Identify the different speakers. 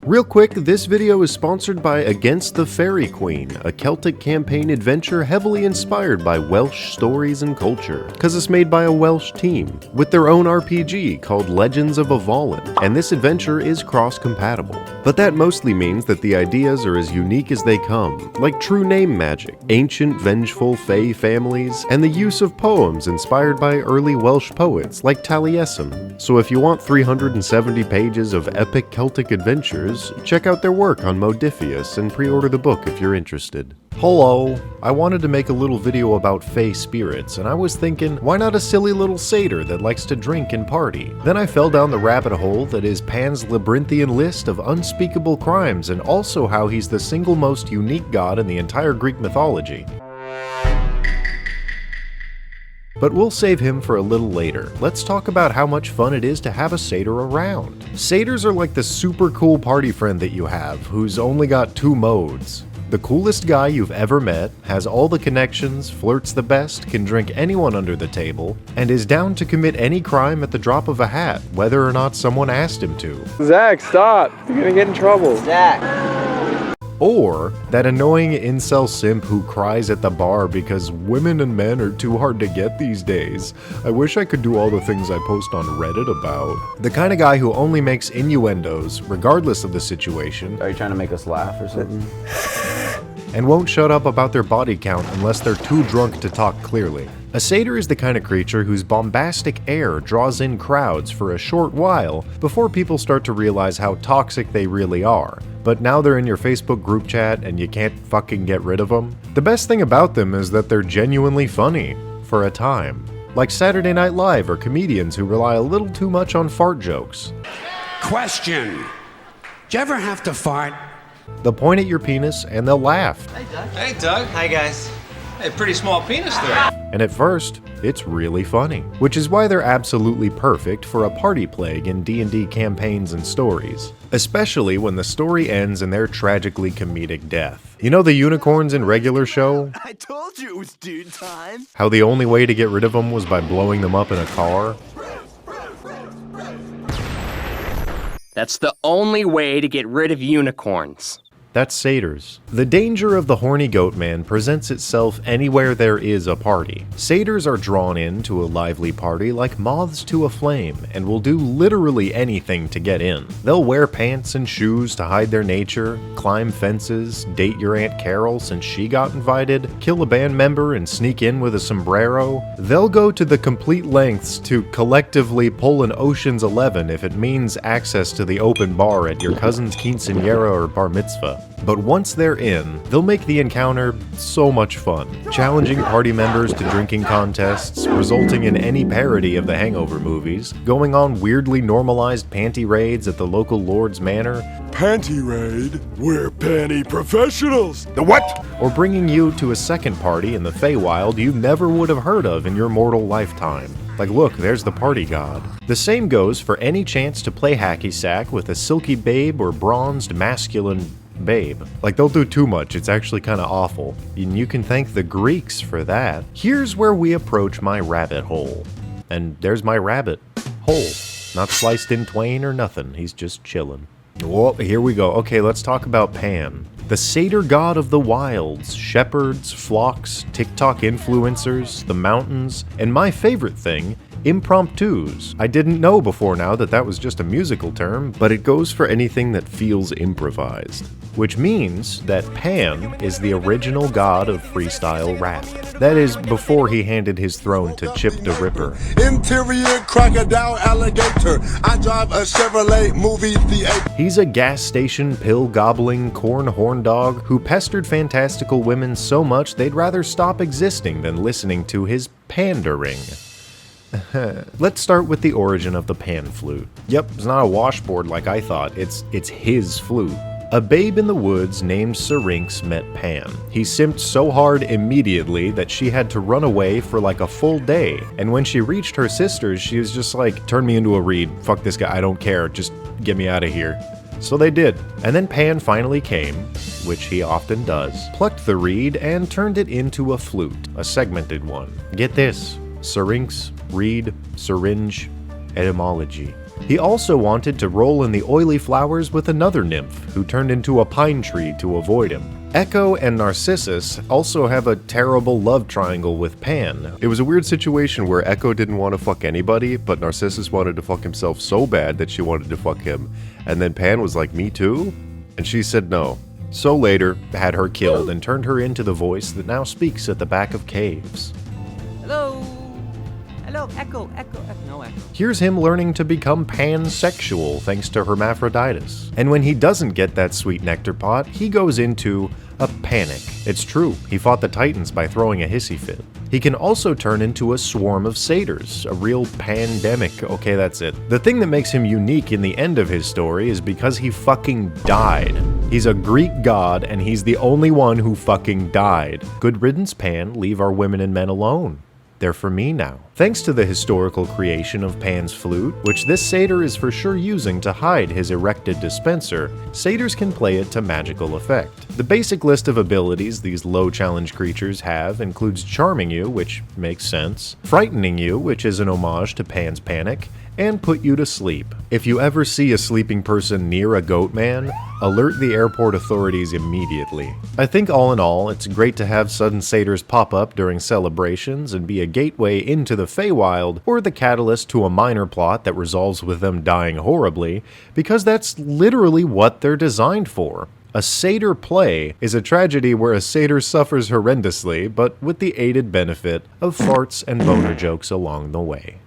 Speaker 1: Real quick, this video is sponsored by Against the Fairy Queen, a Celtic campaign adventure heavily inspired by Welsh stories and culture, cause it's made by a Welsh team, with their own RPG called Legends of Avalon, and this adventure is cross-compatible. But that mostly means that the ideas are as unique as they come, like true name magic, ancient vengeful fae families, and the use of poems inspired by early Welsh poets like Taliesin. So if you want 370 pages of epic Celtic adventures, check out their work on Modiphius and pre-order the book if you're interested. Hello! I wanted to make a little video about fae spirits, and I was thinking, why not a silly little satyr that likes to drink and party? Then I fell down the rabbit hole that is Pan's labyrinthian list of unspeakable crimes, and also how he's the single most unique god in the entire Greek mythology. But we'll save him for a little later. Let's talk about how much fun it is to have a satyr around. Satyrs are like the super cool party friend that you have, who's only got two modes. The coolest guy you've ever met, has all the connections, flirts the best, can drink anyone under the table, and is down to commit any crime at the drop of a hat, whether or not someone asked him to.
Speaker 2: Zach, stop! You're gonna get in trouble. Zach!
Speaker 1: Or that annoying incel simp who cries at the bar because women and men are too hard to get these days. I wish I could do all the things I post on Reddit about. The kind of guy who only makes innuendos, regardless of the situation.
Speaker 3: Are you trying to make us laugh or something?
Speaker 1: And won't shut up about their body count unless they're too drunk to talk clearly. A satyr is the kind of creature whose bombastic air draws in crowds for a short while before people start to realize how toxic they really are. But now they're in your Facebook group chat and you can't fucking get rid of them. The best thing about them is that they're genuinely funny, for a time. Like Saturday Night Live or comedians who rely a little too much on fart jokes.
Speaker 4: Question. Did you ever have to fart?
Speaker 1: They'll point at your penis and they'll laugh.
Speaker 5: Hey, Doug.
Speaker 6: Hey, Doug.
Speaker 5: Hi, guys.
Speaker 6: Hey, pretty small penis there.
Speaker 1: And at first, it's really funny. Which is why they're absolutely perfect for a party plague in D&D campaigns and stories. Especially when the story ends in their tragically comedic death. You know the unicorns in regular show?
Speaker 7: I told you it was dude time.
Speaker 1: How the only way to get rid of them was by blowing them up in a car?
Speaker 8: That's the only way to get rid of unicorns.
Speaker 1: That's satyrs. The danger of the horny goat man presents itself anywhere there is a party. Satyrs are drawn into a lively party like moths to a flame and will do literally anything to get in. They'll wear pants and shoes to hide their nature, climb fences, date your Aunt Carol since she got invited, kill a band member and sneak in with a sombrero. They'll go to the complete lengths to collectively pull an Ocean's 11 if it means access to the open bar at your cousin's quinceañera or bar mitzvah. But once they're in, they'll make the encounter so much fun, challenging party members to drinking contests, resulting in any parody of the Hangover movies, going on weirdly normalized panty raids at the local Lord's Manor.
Speaker 7: Panty raid? We're panty professionals! The what?
Speaker 1: Or bringing you to a second party in the Feywild you never would have heard of in your mortal lifetime. Like, look, there's the party god. The same goes for any chance to play hacky sack with a silky babe or bronzed masculine babe. Like, they'll do too much, it's actually kinda awful. And you can thank the Greeks for that. Here's where we approach my rabbit hole. And there's my rabbit hole. Not sliced in twain or nothing, he's just chillin'. Well, here we go. Okay, let's talk about Pan. The satyr god of the wilds, shepherds, flocks, TikTok influencers, the mountains, and my favorite thing, impromptus. I didn't know before now that that was just a musical term, but it goes for anything that feels improvised. Which means that Pan is the original god of freestyle rap. That is, before he handed his throne to Chip the Ripper.
Speaker 7: Interior crocodile alligator. I drive a Chevrolet movie theater.
Speaker 1: He's a gas station pill-gobbling corn horn dog who pestered fantastical women so much they'd rather stop existing than listening to his pandering. Let's start with the origin of the pan flute. Yep, it's not a washboard like I thought, it's his flute. A babe in the woods named Syrinx met Pan. He simped so hard immediately that she had to run away for like a full day, and when she reached her sisters, she was just like, turn me into a reed, fuck this guy, I don't care, just get me out of here. So they did, and then Pan finally came, which he often does, plucked the reed and turned it into a flute, a segmented one. Get this, Syrinx, reed, syringe, etymology. He also wanted to roll in the oily flowers with another nymph, who turned into a pine tree to avoid him. Echo and Narcissus also have a terrible love triangle with Pan. It was a weird situation where Echo didn't want to fuck anybody, but Narcissus wanted to fuck himself so bad that she wanted to fuck him. And then Pan was like, me too? And she said no. So later, had her killed and turned her into the voice that now speaks at the back of caves.
Speaker 3: Hello? Hello, Echo, no Echo.
Speaker 1: Here's him learning to become pansexual thanks to hermaphroditus. And when he doesn't get that sweet nectar pot, he goes into a panic. It's true, he fought the Titans by throwing a hissy fit. He can also turn into a swarm of satyrs, a real pandemic. Okay, that's it. The thing that makes him unique in the end of his story is because he fucking died. He's a Greek god, and he's the only one who fucking died. Good riddance, Pan, leave our women and men alone. They're for me now. Thanks to the historical creation of Pan's flute, which this satyr is for sure using to hide his erected dispenser, satyrs can play it to magical effect. The basic list of abilities these low challenge creatures have includes charming you, which makes sense, frightening you, which is an homage to Pan's panic, and put you to sleep. If you ever see a sleeping person near a goat man, alert the airport authorities immediately. I think all in all, it's great to have sudden satyrs pop up during celebrations and be a gateway into the Feywild, or the catalyst to a minor plot that resolves with them dying horribly, because that's literally what they're designed for. A satyr play is a tragedy where a satyr suffers horrendously, but with the aided benefit of farts and boner jokes along the way.